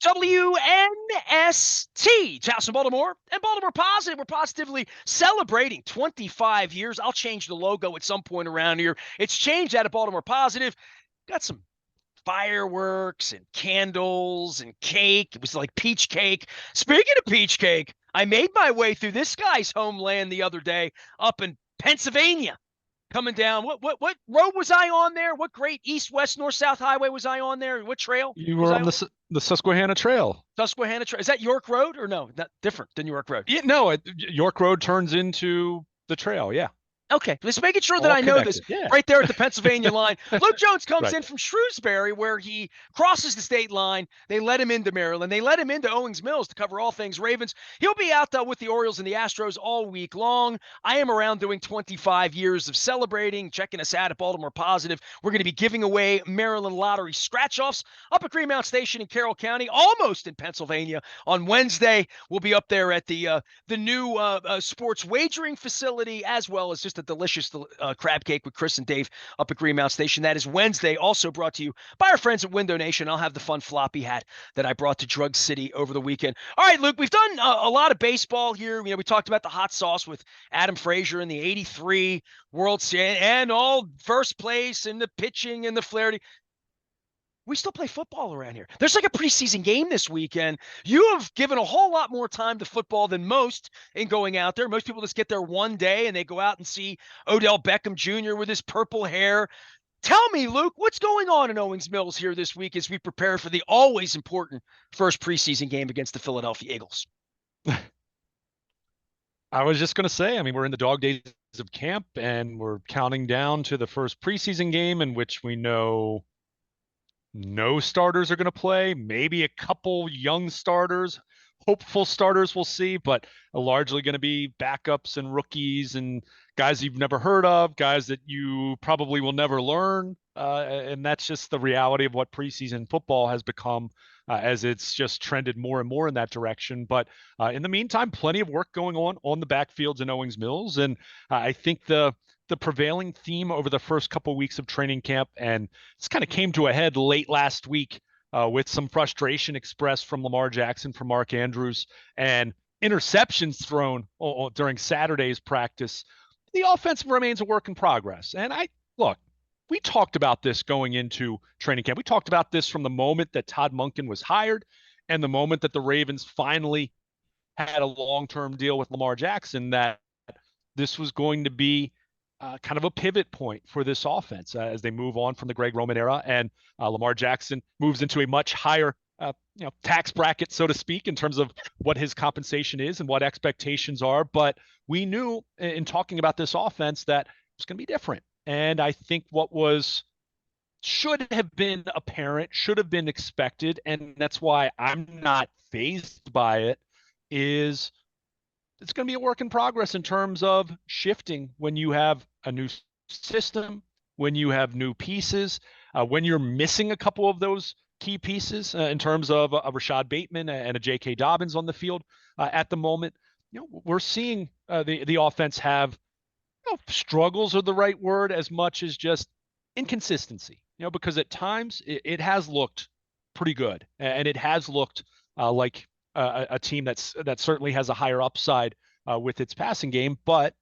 WNST, Charleston, Baltimore, and Baltimore Positive. We're positively celebrating 25 years. I'll change the logo at some point around here. It's changed out of Baltimore Positive. Got some fireworks and candles and cake. It was like peach cake. Speaking of peach cake, I made my way through this guy's homeland the other day up in Pennsylvania. Coming down, what road was I on there? What great east, west, north, south highway was I on there? What trail You was were I on on? the Susquehanna Trail. Susquehanna Trail. Is that York Road or no? Not different than York Road. Yeah, no, York Road turns into the trail. Yeah, Okay, just making sure that all I know this connected. Yeah, right there at the Pennsylvania line. Luke Jones comes right. in from Shrewsbury, where he crosses the state line. They let him into Maryland. They let him into Owings Mills to cover all things Ravens. He'll be out with the Orioles and the Astros all week long. I am around doing 25 years of celebrating, checking us out at Baltimore Positive. We're going to be giving away Maryland Lottery scratch-offs up at Greenmount Station in Carroll County, almost in Pennsylvania. On Wednesday, we'll be up there at the new sports wagering facility, as well as just a delicious crab cake with Chris and Dave up at Greenmount Station. That is Wednesday, also brought to you by our friends at Window Nation. I'll have the fun floppy hat that I brought to Drug City over the weekend. All right, Luke, we've done a lot of baseball here. We talked about the hot sauce with Adam Frazier in the 83 World Series and all first place and the pitching and the Flaherty. We still play football around here. There's like a preseason game this weekend. You have given a whole lot more time to football than most in going out there. Most people just get there one day and they go out and see Odell Beckham Jr. with his purple hair. Tell me, Luke, what's going on in Owings Mills here this week as we prepare for the always important first preseason game against the Philadelphia Eagles? I was just going to say, I mean, we're in the dog days of camp and we're counting down to the first preseason game in which we know no starters are going to play, maybe a couple young starters, hopeful starters we'll see, but largely going to be backups and rookies and guys you've never heard of, guys that you probably will never learn. And that's just the reality of what preseason football has become as it's just trended more and more in that direction. But in the meantime, plenty of work going on the backfields in Owings Mills. And I think the prevailing theme over the first couple of weeks of training camp, and this kind of came to a head late last week with some frustration expressed from Lamar Jackson, from Mark Andrews, and interceptions thrown during Saturday's practice. The offense remains a work in progress. And look, we talked about this going into training camp. We talked about this from the moment that Todd Monken was hired and the moment that the Ravens finally had a long-term deal with Lamar Jackson, that this was going to be kind of a pivot point for this offense as they move on from the Greg Roman era, and Lamar Jackson moves into a much higher tax bracket, so to speak, in terms of what his compensation is and what expectations are. But we knew in talking about this offense that it was going to be different. And I think what should have been apparent, should have been expected, and that's why I'm not fazed by it, is it's going to be a work in progress in terms of shifting when you have a new system, when you have new pieces, when you're missing a couple of those key pieces in terms of a Rashad Bateman and a J.K. Dobbins on the field at the moment. We're seeing the offense have struggles are the right word as much as just inconsistency, because at times it has looked pretty good and it has looked like a team that certainly has a higher upside with its passing game. But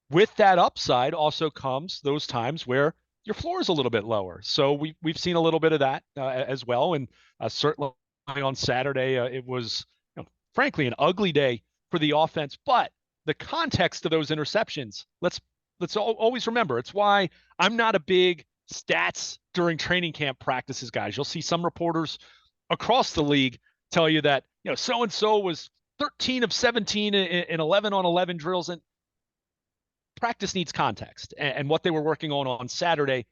with that upside also comes those times where your floor is a little bit lower. So we've seen a little bit of that as well. And certainly on Saturday, it was frankly an ugly day for the offense. But the context of those interceptions, let's always remember, it's why I'm not a big stats during training camp practices, guys. You'll see some reporters across the league tell you that, so-and-so was 13 of 17 in 11 on 11 drills, and practice needs context. And what they were working on Saturday,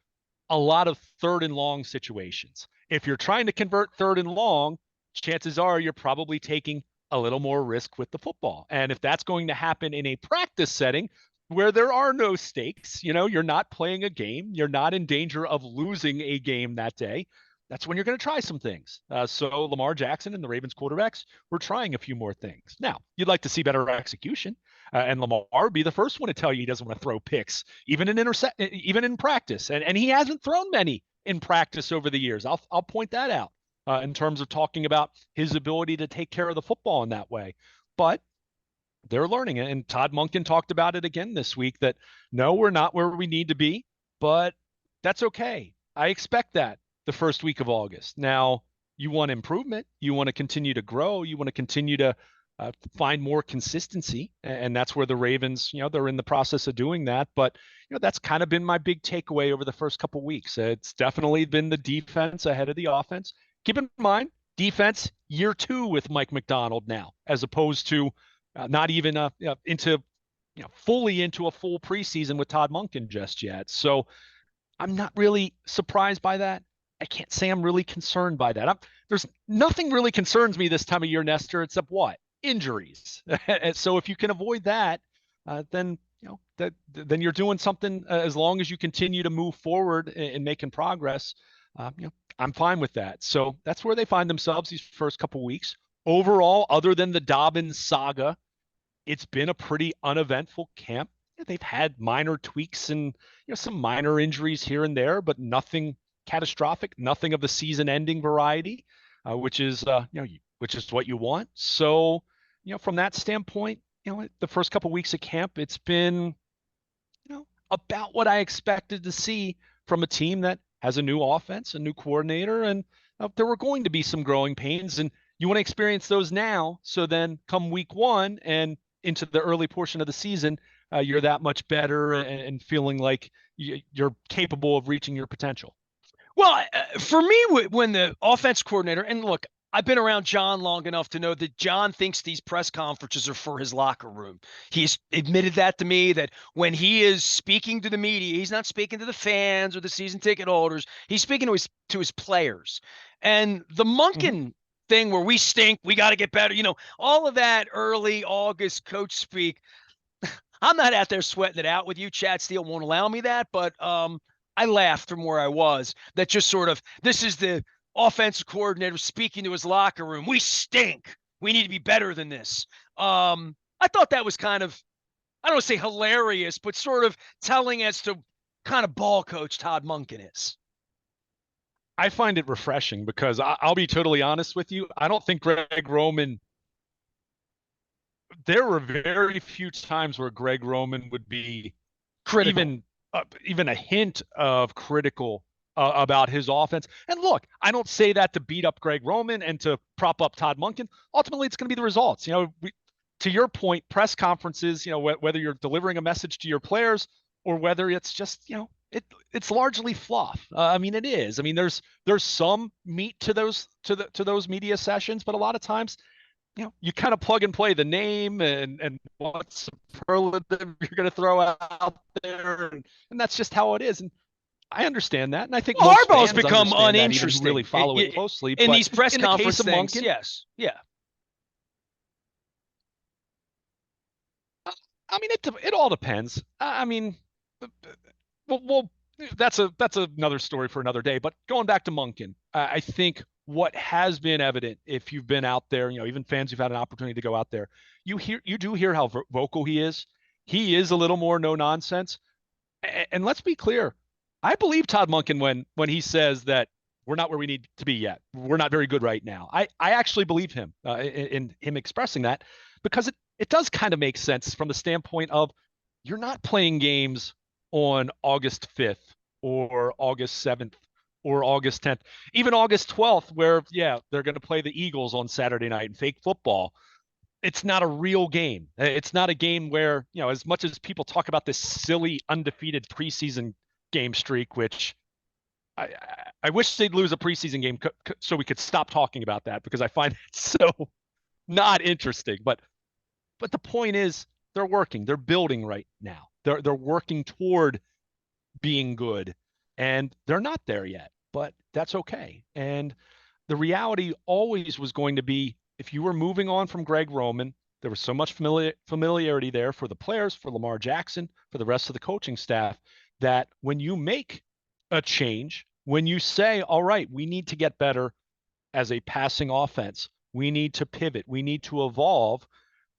a lot of third and long situations. If you're trying to convert third and long, chances are you're probably taking a little more risk with the football. And if that's going to happen in a practice setting where there are no stakes, you're not playing a game, you're not in danger of losing a game that day, that's when you're going to try some things. So Lamar Jackson and the Ravens quarterbacks were trying a few more things. Now, you'd like to see better execution, and Lamar would be the first one to tell you he doesn't want to throw picks, even in practice. And he hasn't thrown many in practice over the years. I'll point that out. in terms of talking about his ability to take care of the football in that way. But they're learning it. And Todd Monken talked about it again this week that no, we're not where we need to be, but that's okay. I expect that the first week of August. Now, you want improvement. You want to continue to grow. You want to continue to find more consistency. And that's where the Ravens, they're in the process of doing that. But, that's kind of been my big takeaway over the first couple of weeks. It's definitely been the defense ahead of the offense. Keep in mind, defense year 2 with Mike McDonald now, as opposed to not even into fully into a full preseason with Todd Monken just yet. So I'm not really surprised by that. I can't say I'm really concerned by that. There's nothing really concerns me this time of year, Nestor, except what? Injuries. And so if you can avoid that, then then you're doing something. As long as you continue to move forward in making progress, I'm fine with that. So that's where they find themselves these first couple weeks. Overall, other than the Dobbins saga, it's been a pretty uneventful camp. They've had minor tweaks and some minor injuries here and there, but nothing catastrophic, nothing of the season-ending variety, which is which is what you want. So, from that standpoint, the first couple of weeks of camp, it's been about what I expected to see from a team that has a new offense, a new coordinator, and there were going to be some growing pains, and you want to experience those now. So then come week 1 and into the early portion of the season, you're that much better and feeling like you're capable of reaching your potential. Well, for me, when the offense coordinator, and look, I've been around John long enough to know that John thinks these press conferences are for his locker room. He's admitted that to me, that when he is speaking to the media, he's not speaking to the fans or the season ticket holders. He's speaking to his players. And the Monken thing where we stink, we got to get better, all of that early August coach speak. I'm not out there sweating it out with you. Chad Steele won't allow me that, but I laughed from where I was. That just sort of, this is the offensive coordinator speaking to his locker room. We stink. We need to be better than this. I thought that was kind of, I don't want to say hilarious, but sort of telling as to kind of ball coach Todd Monken is. I find it refreshing because I'll be totally honest with you. I don't think Greg Roman, there were very few times where Greg Roman would be critical, even a hint of critical about his offense. And look, I don't say that to beat up Greg Roman and to prop up Todd Monken. Ultimately, it's going to be the results. To your point, press conferences, whether you're delivering a message to your players or whether it's just, it's largely fluff. It is. There's some meat to those media sessions, but a lot of times, you kind of plug and play the name and what superlative you're going to throw out there, and that's just how it is. And I understand that, and I think most Harbaugh's fans become uninteresting. Really follow it closely in these press conference things. Monken, yes, yeah. It all depends. Well, that's another story for another day. But going back to Monken, I think what has been evident, if you've been out there, even fans who've had an opportunity to go out there, you do hear how vocal he is. He is a little more no nonsense. And let's be clear, I believe Todd Monken when he says that we're not where we need to be yet. We're not very good right now. I actually believe him in him expressing that, because it does kind of make sense from the standpoint of you're not playing games on August 5th or August 7th or August 10th, even August 12th, where, they're going to play the Eagles on Saturday night in fake football. It's not a real game. It's not a game where, as much as people talk about this silly undefeated preseason game streak, which I wish they'd lose a preseason game so we could stop talking about that, because I find it so not interesting. But the point is, they're working. They're building right now. They're working toward being good, and they're not there yet, but that's okay. And the reality always was going to be, if you were moving on from Greg Roman, there was so much familiarity there for the players, for Lamar Jackson, for the rest of the coaching staff, that when you make a change, when you say, all right, we need to get better as a passing offense, we need to pivot, we need to evolve,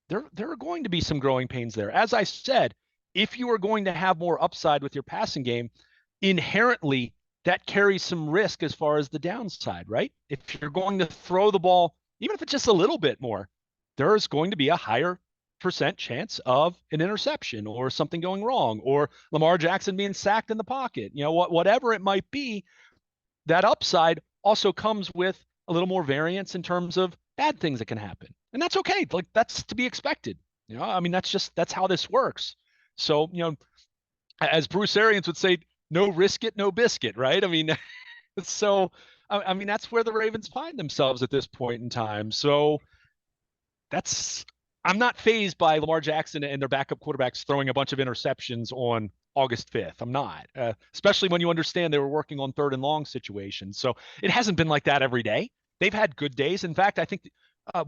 there are going to be some growing pains there. As I said, if you are going to have more upside with your passing game, inherently that carries some risk as far as the downside, right? If you're going to throw the ball, even if it's just a little bit more, there is going to be a higher percent chance of an interception or something going wrong or Lamar Jackson being sacked in the pocket. Whatever it might be, that upside also comes with a little more variance in terms of bad things that can happen. And that's okay. Like that's to be expected. I mean, that's how this works. So, as Bruce Arians would say, no risk it, no biscuit, right? I mean, so I mean that's where the Ravens find themselves at this point in time. So that's I'm not fazed by Lamar Jackson and their backup quarterbacks throwing a bunch of interceptions on August 5th. I'm not, especially when you understand they were working on third and long situations. So it hasn't been like that every day. They've had good days. In fact, I think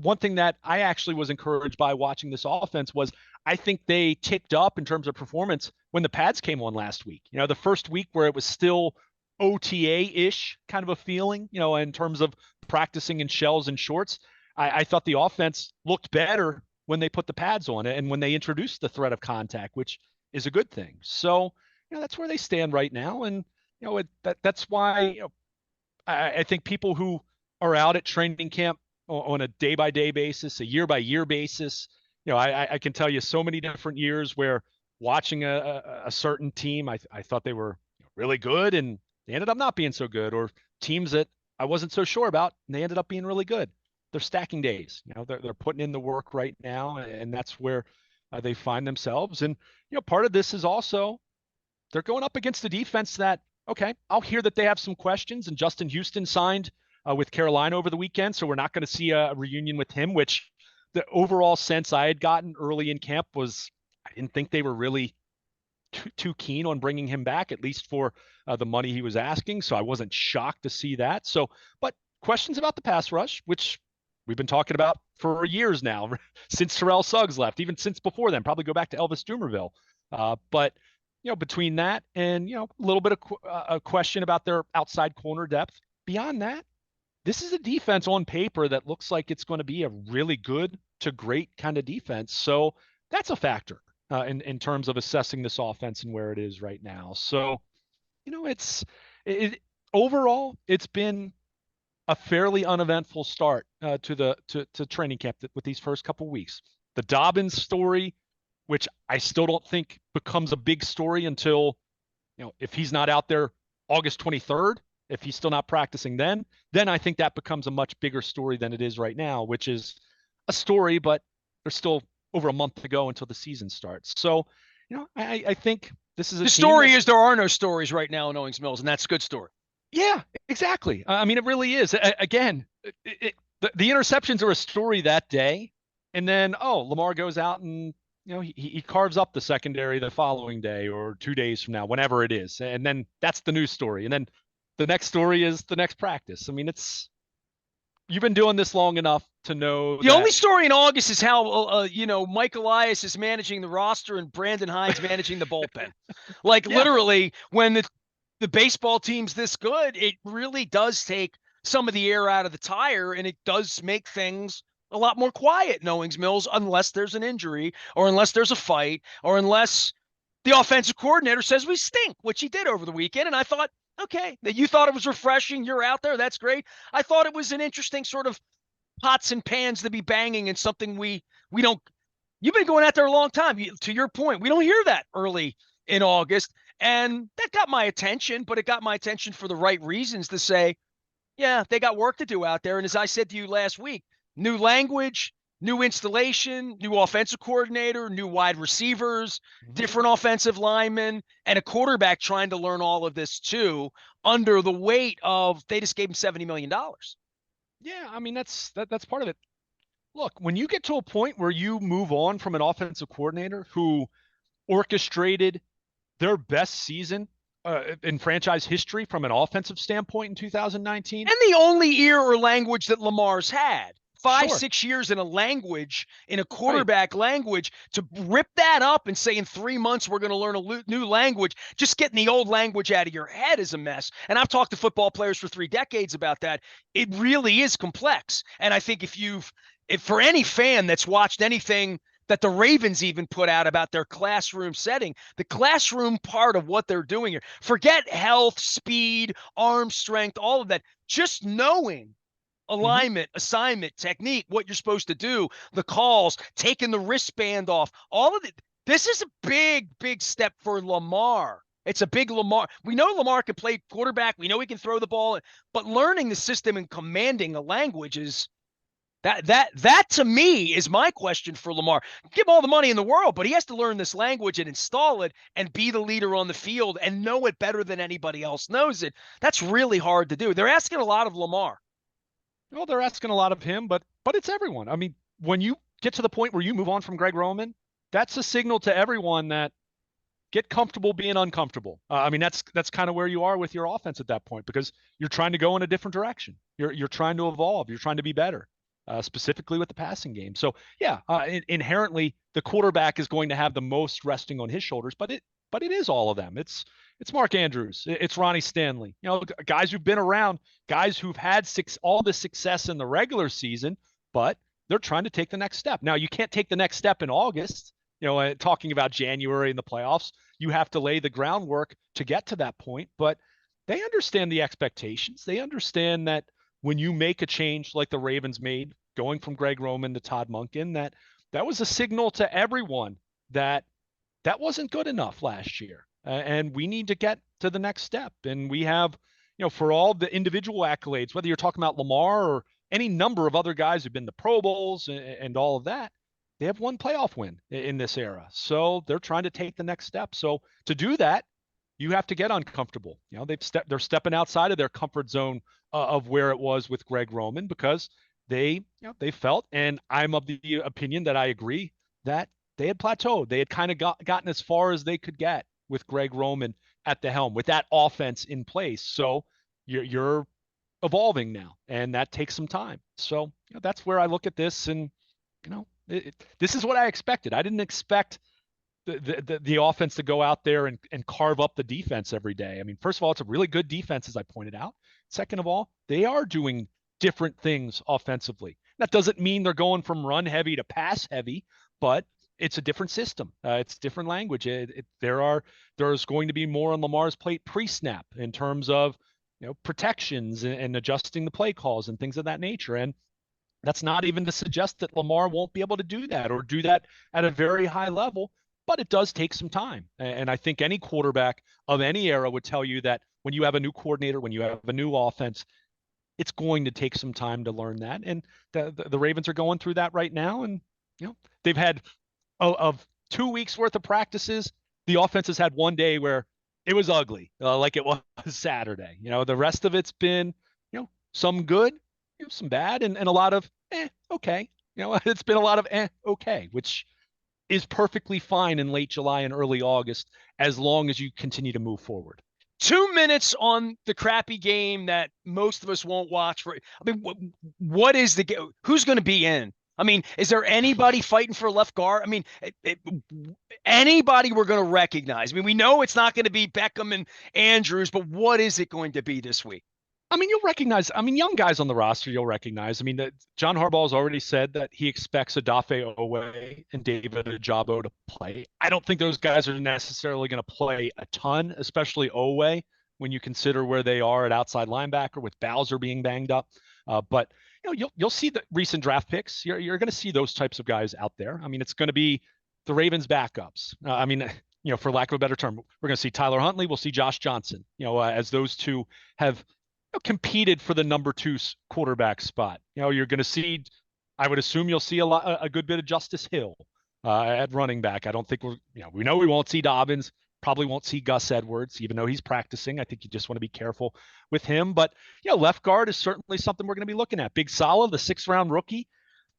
one thing that I actually was encouraged by watching this offense was I think they ticked up in terms of performance when the pads came on last week. The first week where it was still OTA-ish kind of a feeling, in terms of practicing in shells and shorts. I thought the offense looked better when they put the pads on it and when they introduced the threat of contact, which is a good thing. So, that's where they stand right now. And, that's why I think people who are out at training camp on a day-by-day basis, a year-by-year basis, I can tell you so many different years where watching a certain team, I thought they were really good and they ended up not being so good, or teams that I wasn't so sure about and they ended up being really good. They're stacking days. They're putting in the work right now, and that's where they find themselves. And part of this is also they're going up against a defense that, okay, I'll hear that they have some questions, and Justin Houston signed with Carolina over the weekend, so we're not going to see a reunion with him, which the overall sense I had gotten early in camp was I didn't think they were really too keen on bringing him back, at least for the money he was asking. So I wasn't shocked to see that. So, but questions about the pass rush, which we've been talking about for years now, since Terrell Suggs left, even since before then, probably go back to Elvis Dumervil. But between that and a little bit of a question about their outside corner depth. Beyond that, this is a defense on paper that looks like it's going to be a really good to great kind of defense. So that's a factor in terms of assessing this offense and where it is right now. So, it overall, it's been a fairly uneventful start to training camp with these first couple weeks. The Dobbins story, which I still don't think becomes a big story until, if he's not out there August 23rd, if he's still not practicing then I think that becomes a much bigger story than it is right now, which is a story, but there's still over a month to go until the season starts. So, I think this is the story is there are no stories right now in Owings Mills, and that's a good story. Yeah, exactly. I mean, it really is. Again, the interceptions are a story that day, and then Lamar goes out and he carves up the secondary the following day or 2 days from now, whenever it is, and then that's the news story, and then the next story is the next practice. I mean, you've been doing this long enough to know the only story in August is how Mike Elias is managing the roster and Brandon Hines managing the bullpen. Like literally, when the baseball team's this good, it really does take some of the air out of the tire, and it does make things a lot more quiet in Owings Mills, unless there's an injury or unless there's a fight or unless the offensive coordinator says we stink, which he did over the weekend. And I thought, okay, that you thought it was refreshing. You're out there. That's great. I thought it was an interesting sort of pots and pans to be banging and something we don't. You've been going out there a long time. To your point, we don't hear that early in August. And that got my attention, but it got my attention for the right reasons to say, yeah, they got work to do out there. And as I said to you last week, new language, new installation, new offensive coordinator, new wide receivers, different offensive linemen, and a quarterback trying to learn all of this too, under the weight of they just gave him $70 million. Yeah, I mean, that's part of it. Look, when you get to a point where you move on from an offensive coordinator who orchestrated their best season in franchise history from an offensive standpoint in 2019. And the only ear or language that Lamar's had. 5-6 years in a language, in a quarterback language, to rip that up and say in 3 months we're going to learn a new language, just getting the old language out of your head is a mess. And I've talked to football players for 3 decades about that. It really is complex. And I think if for any fan that's watched anything that the Ravens even put out about their classroom setting, the classroom part of what they're doing here. Forget health, speed, arm strength, all of that. Just knowing Mm-hmm. alignment, assignment, technique, what you're supposed to do, the calls, taking the wristband off, all of it. This is a big, big step for Lamar. It's a big Lamar. We know Lamar can play quarterback. We know he can throw the ball, but learning the system and commanding a language is that to me is my question for Lamar. Give him all the money in the world, but he has to learn this language and install it and be the leader on the field and know it better than anybody else knows it. That's really hard to do. They're asking a lot of Lamar. Well, they're asking a lot of him, but it's everyone. I mean, when you get to the point where you move on from Greg Roman, that's a signal to everyone that get comfortable being uncomfortable. I mean, that's kind of where you are with your offense at that point because you're trying to go in a different direction. You're trying to evolve. You're trying to be better, specifically with the passing game. So yeah, inherently the quarterback is going to have the most resting on his shoulders, but it is all of them. It's Mark Andrews, it's Ronnie Stanley. You know, guys who've been around, guys who've had all the success in the regular season, but they're trying to take the next step. Now you can't take the next step in August. You know, talking about January and the playoffs, you have to lay the groundwork to get to that point. But they understand the expectations. They understand that when you make a change like the Ravens made, going from Greg Roman to Todd Monken, that was a signal to everyone that that wasn't good enough last year. And we need to get to the next step. And we have, you know, for all the individual accolades, whether you're talking about Lamar or any number of other guys who've been to Pro Bowls and all of that, they have one playoff win in this era. So they're trying to take the next step. So to do that, you have to get uncomfortable. You know, they're stepping outside of their comfort zone of where it was with Greg Roman because they felt, and I'm of the opinion that I agree, that they had plateaued. They had kind of gotten as far as they could get with Greg Roman at the helm with that offense in place. So you're evolving now, and that takes some time. So you know, that's where I look at this, and you know, this is what I expected. I didn't expect the offense to go out there and carve up the defense every day. I mean, first of all, it's a really good defense, as I pointed out. Second of all, they are doing different things offensively. That doesn't mean they're going from run heavy to pass heavy, but it's a different system. It's different language. There's going to be more on Lamar's plate pre-snap in terms of protections and adjusting the play calls and things of that nature. And that's not even to suggest that Lamar won't be able to do that or do that at a very high level, but it does take some time. And I think any quarterback of any era would tell you that when you have a new coordinator, when you have a new offense, it's going to take some time to learn that. And the Ravens are going through that right now. And, they've had of 2 weeks worth of practices, the offense has had one day where it was ugly, like it was Saturday. The rest of it's been, some good, some bad, and a lot of okay. It's been a lot of okay, which is perfectly fine in late July and early August as long as you continue to move forward. 2 minutes on the crappy game that most of us won't watch. I mean, what is the game? Who's going to be in? I mean, is there anybody fighting for left guard? I mean, anybody we're going to recognize? I mean, we know it's not going to be Beckham and Andrews, but what is it going to be this week? I mean, you'll recognize, young guys on the roster, you'll recognize. I mean, John Harbaugh has already said that he expects Odafe Oweh and David Ojabo to play. I don't think those guys are necessarily going to play a ton, especially Oweh, when you consider where they are at outside linebacker with Bowser being banged up. But you'll see the recent draft picks. You're going to see those types of guys out there. I mean, it's going to be the Ravens backups. For lack of a better term, we're going to see Tyler Huntley. We'll see Josh Johnson. As those two have competed for the number 2 quarterback spot. You're going to see, I would assume you'll see a good bit of Justice Hill at running back. I don't think we know we won't see Dobbins, probably won't see Gus Edwards, even though he's practicing. I think you just want to be careful with him. But, left guard is certainly something we're going to be looking at. Big Saleh, the 6th-round rookie,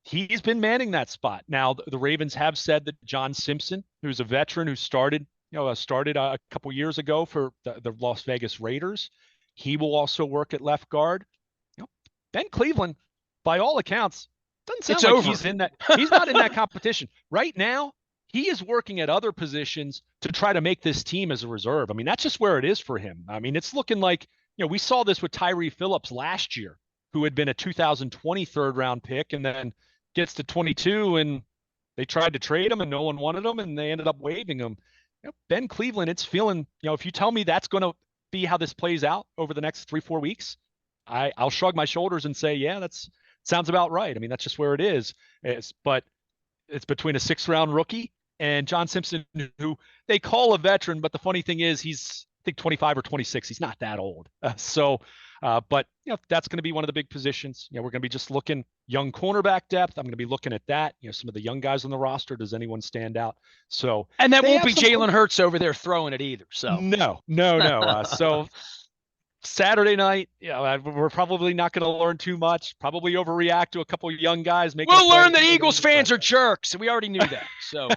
he's been manning that spot. Now, the Ravens have said that John Simpson, who's a veteran who started a couple years ago for the Las Vegas Raiders, he will also work at left guard. Ben Cleveland, by all accounts, doesn't sound like he's in that. He's not in that competition right now. He is working at other positions to try to make this team as a reserve. I mean, that's just where it is for him. I mean, it's looking like, we saw this with Tyree Phillips last year, who had been a 2020 3rd-round pick and then gets to 22 and They tried to trade him and no one wanted him, and they ended up waiving him. Ben Cleveland, it's feeling, if you tell me that's going to be how this plays out over the next 3-4 weeks, I'll shrug my shoulders and say, yeah, that's sounds about right. I mean, that's just where it is. But it's between a 6th-round rookie and John Simpson, who they call a veteran, but the funny thing is he's, I think, 25 or 26. He's not that old. But that's going to be one of the big positions. We're going to be just looking young cornerback depth. I'm going to be looking at that. Some of the young guys on the roster. Does anyone stand out? So, and that won't be Jalen Hurts over there throwing it either. So no. So Saturday night, we're probably not going to learn too much. Probably overreact to a couple of young guys. We'll learn that Eagles fans are jerks, and we already knew that. So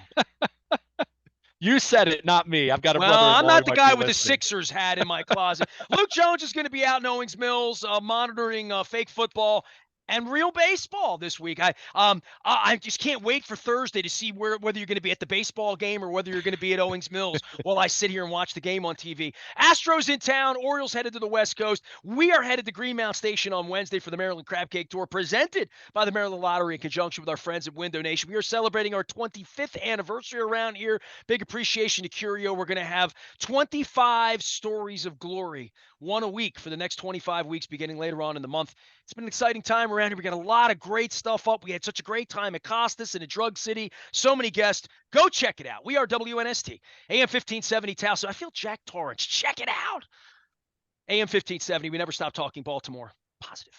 you said it, not me. I've got a brother. I'm not the guy with the Sixers hat in my closet. Luke Jones is going to be out in Owings Mills monitoring fake football and real baseball this week. I just can't wait for Thursday to see whether you're going to be at the baseball game or whether you're going to be at Owings Mills while I sit here and watch the game on TV. Astros in town. Orioles headed to the West Coast. We are headed to Greenmount Station on Wednesday for the Maryland Crab Cake Tour, presented by the Maryland Lottery in conjunction with our friends at Window Nation. We are celebrating our 25th anniversary around here. Big appreciation to Curio. We're going to have 25 stories of glory, one a week for the next 25 weeks, beginning later on in the month. It's been an exciting time around here. We got a lot of great stuff up. We had such a great time at Costas and at Drug City. So many guests. Go check it out. We are WNST, AM 1570 Towson. I feel Jack Torrance. Check it out. AM 1570. We never stop talking Baltimore. Positive.